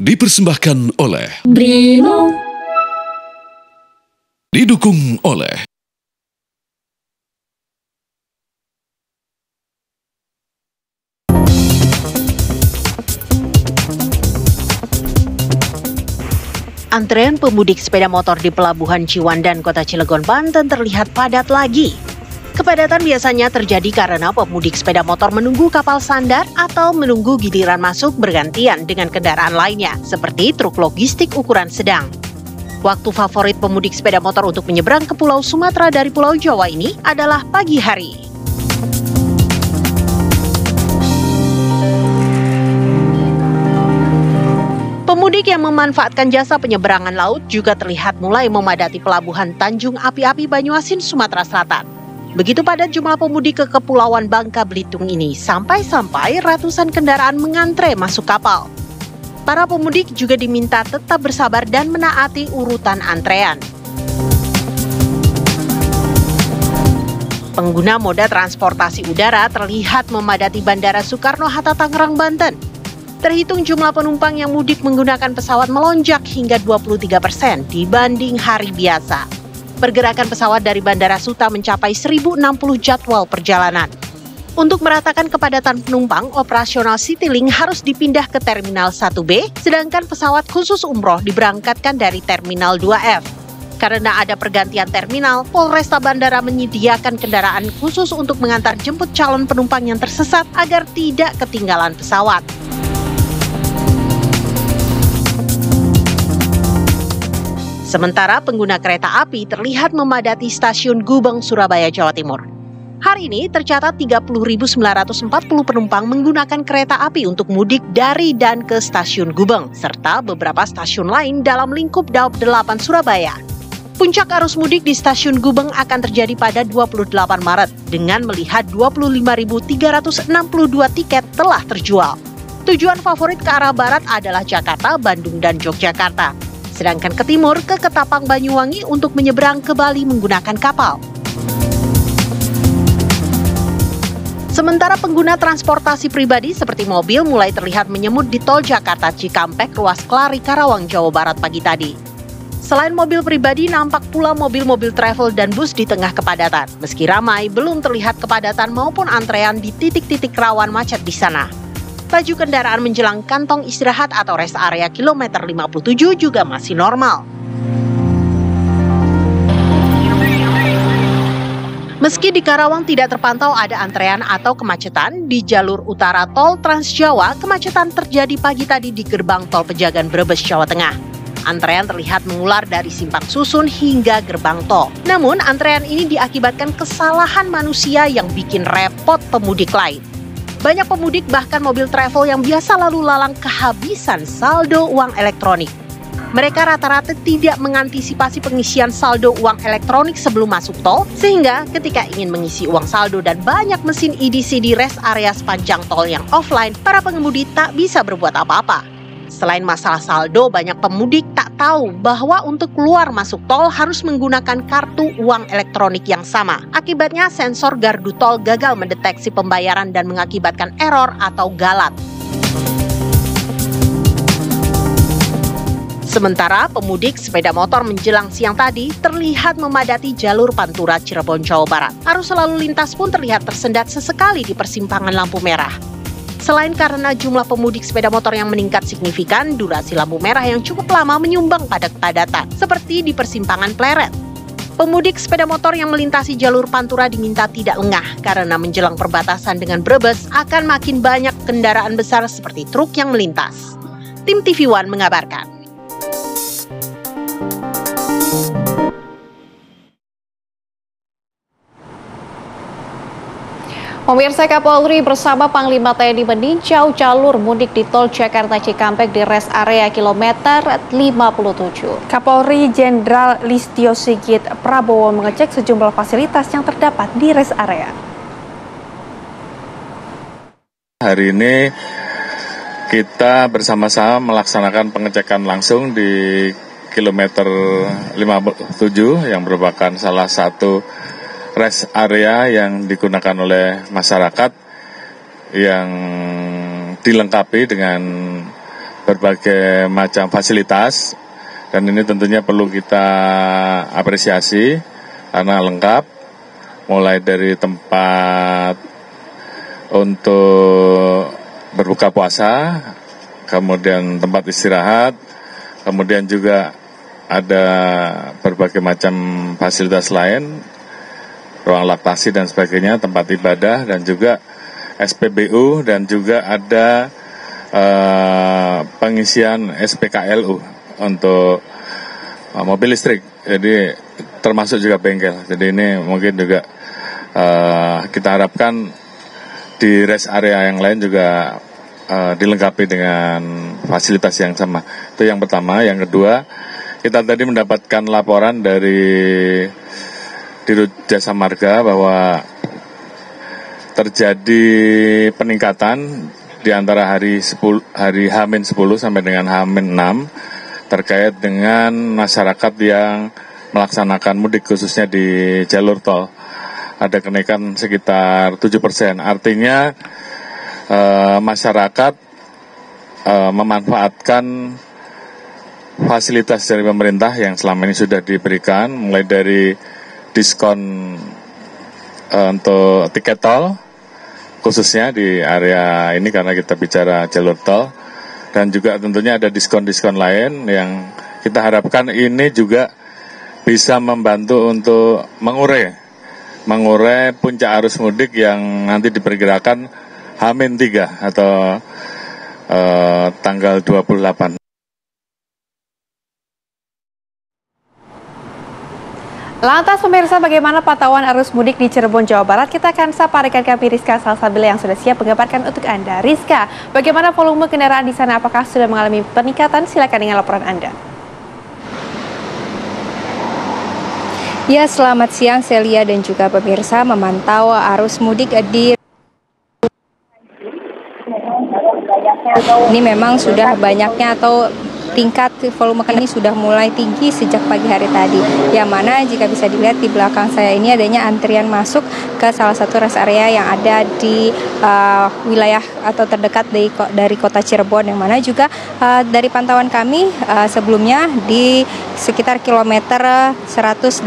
Dipersembahkan oleh Brimo. Didukung oleh Antrean pemudik sepeda motor di Pelabuhan Ciwandan, Kota Cilegon, Banten terlihat padat lagi. Kepadatan biasanya terjadi karena pemudik sepeda motor menunggu kapal sandar atau menunggu giliran masuk bergantian dengan kendaraan lainnya, seperti truk logistik ukuran sedang. Waktu favorit pemudik sepeda motor untuk menyeberang ke Pulau Sumatera dari Pulau Jawa ini adalah pagi hari. Pemudik yang memanfaatkan jasa penyeberangan laut juga terlihat mulai memadati pelabuhan Tanjung Api-Api Banyuasin, Sumatera Selatan. Begitu padat jumlah pemudik ke Kepulauan Bangka Belitung ini, sampai-sampai ratusan kendaraan mengantre masuk kapal. Para pemudik juga diminta tetap bersabar dan menaati urutan antrean. Pengguna moda transportasi udara terlihat memadati Bandara Soekarno-Hatta, Tangerang, Banten. Terhitung jumlah penumpang yang mudik menggunakan pesawat melonjak hingga 23% dibanding hari biasa. Pergerakan pesawat dari Bandara Suta mencapai 1.060 jadwal perjalanan. Untuk meratakan kepadatan penumpang, operasional Citylink harus dipindah ke Terminal 1B, sedangkan pesawat khusus umroh diberangkatkan dari Terminal 2F. Karena ada pergantian terminal, Polresta Bandara menyediakan kendaraan khusus untuk mengantar jemput calon penumpang yang tersesat agar tidak ketinggalan pesawat. Sementara pengguna kereta api terlihat memadati stasiun Gubeng, Surabaya, Jawa Timur. Hari ini tercatat 30.940 penumpang menggunakan kereta api untuk mudik dari dan ke stasiun Gubeng, serta beberapa stasiun lain dalam lingkup Daop 8 Surabaya. Puncak arus mudik di stasiun Gubeng akan terjadi pada 28 Maret dengan melihat 25.362 tiket telah terjual. Tujuan favorit ke arah barat adalah Jakarta, Bandung, dan Yogyakarta. Sedangkan ke timur ke Ketapang, Banyuwangi untuk menyeberang ke Bali menggunakan kapal. Sementara pengguna transportasi pribadi seperti mobil mulai terlihat menyemut di tol Jakarta Cikampek, ruas Kelari, Karawang, Jawa Barat pagi tadi. Selain mobil pribadi, nampak pula mobil-mobil travel dan bus di tengah kepadatan. Meski ramai, belum terlihat kepadatan maupun antrean di titik-titik rawan macet di sana. Laju kendaraan menjelang kantong istirahat atau rest area kilometer 57 juga masih normal. Meski di Karawang tidak terpantau ada antrean atau kemacetan, di jalur utara tol Trans Jawa, kemacetan terjadi pagi tadi di gerbang tol Pejagan Brebes, Jawa Tengah. Antrean terlihat mengular dari Simpang Susun hingga gerbang tol. Namun, antrean ini diakibatkan kesalahan manusia yang bikin repot pemudik lain. Banyak pemudik bahkan mobil travel yang biasa lalu lalang kehabisan saldo uang elektronik. Mereka rata-rata tidak mengantisipasi pengisian saldo uang elektronik sebelum masuk tol, sehingga ketika ingin mengisi uang saldo dan banyak mesin EDC di rest area sepanjang tol yang offline, para pengemudi tak bisa berbuat apa-apa. Selain masalah saldo, banyak pemudik tak tahu bahwa untuk keluar masuk tol harus menggunakan kartu uang elektronik yang sama. Akibatnya sensor gardu tol gagal mendeteksi pembayaran dan mengakibatkan error atau galat. Sementara pemudik sepeda motor menjelang siang tadi terlihat memadati jalur Pantura Cirebon, Jawa Barat. Arus lalu lintas pun terlihat tersendat sesekali di persimpangan lampu merah. Selain karena jumlah pemudik sepeda motor yang meningkat signifikan, durasi lampu merah yang cukup lama menyumbang pada kepadatan, seperti di persimpangan Pleret. Pemudik sepeda motor yang melintasi jalur Pantura diminta tidak lengah karena menjelang perbatasan dengan Brebes akan makin banyak kendaraan besar seperti truk yang melintas. Tim TV One mengabarkan. Pemirsa, Kapolri bersama Panglima TNI meninjau jalur mudik di tol Jakarta Cikampek di rest area kilometer 57. Kapolri Jenderal Listio Sigit Prabowo mengecek sejumlah fasilitas yang terdapat di rest area. Hari ini kita bersama-sama melaksanakan pengecekan langsung di kilometer 57 yang merupakan salah satu rest area yang digunakan oleh masyarakat yang dilengkapi dengan berbagai macam fasilitas, dan ini tentunya perlu kita apresiasi karena lengkap, mulai dari tempat untuk berbuka puasa, kemudian tempat istirahat, kemudian juga ada berbagai macam fasilitas lain, ruang laktasi dan sebagainya, tempat ibadah, dan juga SPBU, dan juga ada pengisian SPKLU untuk mobil listrik. Jadi termasuk juga bengkel. Jadi ini mungkin juga kita harapkan di rest area yang lain juga dilengkapi dengan fasilitas yang sama. Itu yang pertama. Yang kedua, kita tadi mendapatkan laporan dari Dirut Jasa Marga bahwa terjadi peningkatan di antara hari H-10 sampai dengan H-6 terkait dengan masyarakat yang melaksanakan mudik khususnya di jalur tol. Ada kenaikan sekitar 7%. Artinya masyarakat memanfaatkan fasilitas dari pemerintah yang selama ini sudah diberikan, mulai dari diskon untuk tiket tol, khususnya di area ini karena kita bicara jalur tol, dan juga tentunya ada diskon-diskon lain yang kita harapkan ini juga bisa membantu untuk mengurai puncak arus mudik yang nanti diperkirakan H-3 atau tanggal 28. Lantas pemirsa, bagaimana pantauan arus mudik di Cirebon, Jawa Barat? Kita akan sapa rekan kami Rizka Salsabila yang sudah siap mengabarkan untuk Anda. Rizka, bagaimana volume kendaraan di sana? Apakah sudah mengalami peningkatan? Silakan dengan laporan Anda. Ya, selamat siang Celia dan juga pemirsa. Memantau arus mudik di ini memang sudah banyaknya atau tingkat volume ini sudah mulai tinggi sejak pagi hari tadi. Yang mana jika bisa dilihat di belakang saya ini adanya antrian masuk ke salah satu rest area yang ada di wilayah atau terdekat dari kota Cirebon, yang mana juga dari pantauan kami sebelumnya di sekitar kilometer 188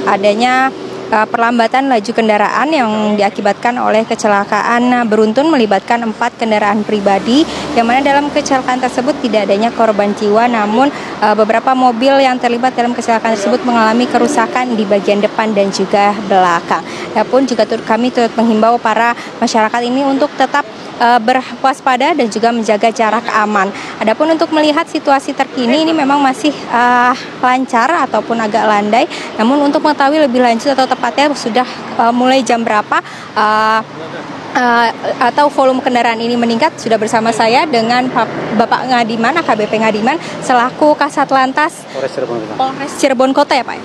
adanya perlambatan laju kendaraan yang diakibatkan oleh kecelakaan beruntun melibatkan 4 kendaraan pribadi, yang mana dalam kecelakaan tersebut tidak adanya korban jiwa, namun beberapa mobil yang terlibat dalam kecelakaan tersebut mengalami kerusakan di bagian depan dan juga belakang. Adapun juga kami turut menghimbau para masyarakat ini untuk tetap berwaspada dan juga menjaga jarak aman. Adapun untuk melihat situasi terkini ini memang masih lancar ataupun agak landai. Namun untuk mengetahui lebih lanjut atau tepatnya sudah mulai jam berapa atau volume kendaraan ini meningkat, sudah bersama saya dengan Bapak Ngadiman, AKBP Ngadiman, selaku Kasat Lantas Polres Cirebon Kota ya Pak?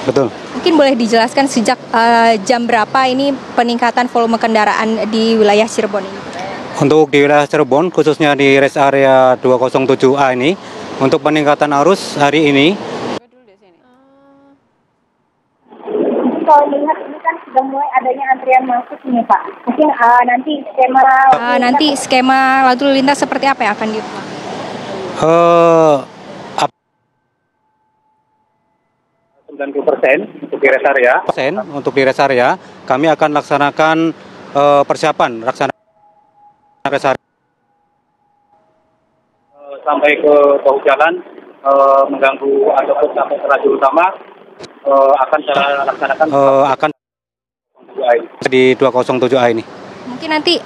Betul. Mungkin boleh dijelaskan sejak jam berapa ini peningkatan volume kendaraan di wilayah Cirebon ini? Untuk di wilayah Cirebon, khususnya di rest area 207A ini, untuk peningkatan arus hari ini. Kalau melihat ini kan sudah mulai adanya antrian masuk nih Pak. Mungkin nanti skema lalu lintas seperti apa yang akan dilakukan? 90% untuk di rest area. Untuk di rest area, kami akan laksanakan persiapan rest area sampai ke bahu jalan, mengganggu ataupun sampai ke lajur utama, akan saya laksanakan akan di 207A ini. Mungkin nanti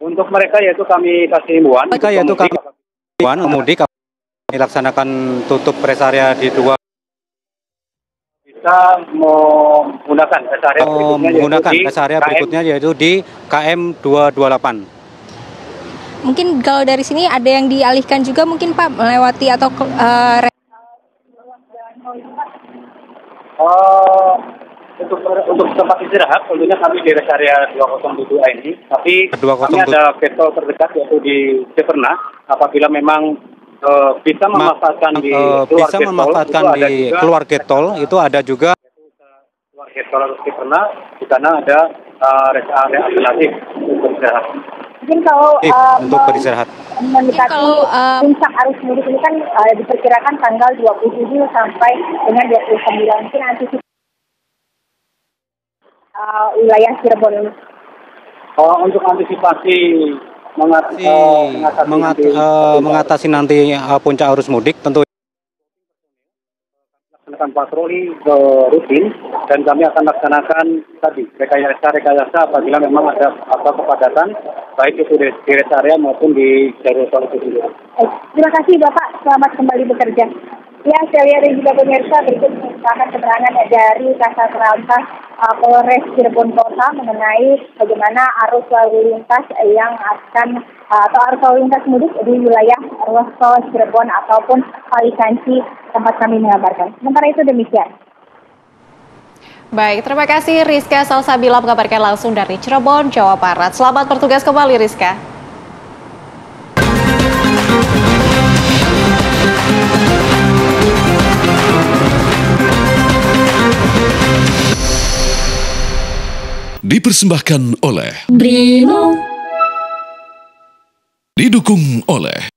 untuk mereka yaitu kami kasih himbauan. Mereka yaitu kami pemudik kami laksanakan tutup rest area di 2. Kita menggunakan rest area berikutnya yaitu di KM 228. Mungkin kalau dari sini ada yang dialihkan juga mungkin Pak melewati atau untuk tempat istirahat tentunya kami di rest area 207A ini, tapi kami ada gate tol terdekat yaitu di Ciperna. Apabila memang bisa memanfaatkan di keluar gate tol itu ada juga keluar gate tol di sana ada rest area alternatif untuk beristirahat. Mungkin kalau untuk beristirahat. Mendekati puncak arus mudik ini kan diperkirakan tanggal 27 sampai dengan 29. Mungkin antisipasi wilayah Cirebon ini. Untuk antisipasi mengatasi nanti puncak arus mudik, tentu laksanakan patroli rutin dan kami akan laksanakan tadi rekayasa apabila memang ada kepadatan baik itu di rest area maupun di jalur tol itu sendiri. Terima kasih Bapak, selamat kembali bekerja. Ya, saya lihat dan juga pemirsa berikut merupakan keterangan dari Kasat Lantas Polres Cirebon Kota mengenai bagaimana arus lalu lintas yang akan atau arus lalu lintas mudik di wilayah ruas tol Cirebon ataupun Palikanci tempat kami mengabarkan. Sementara itu demikian. Baik, terima kasih Rizka Salsabila mengabarkan langsung dari Cirebon, Jawa Barat. Selamat bertugas kembali Rizka. Dipersembahkan oleh Brimo. Didukung oleh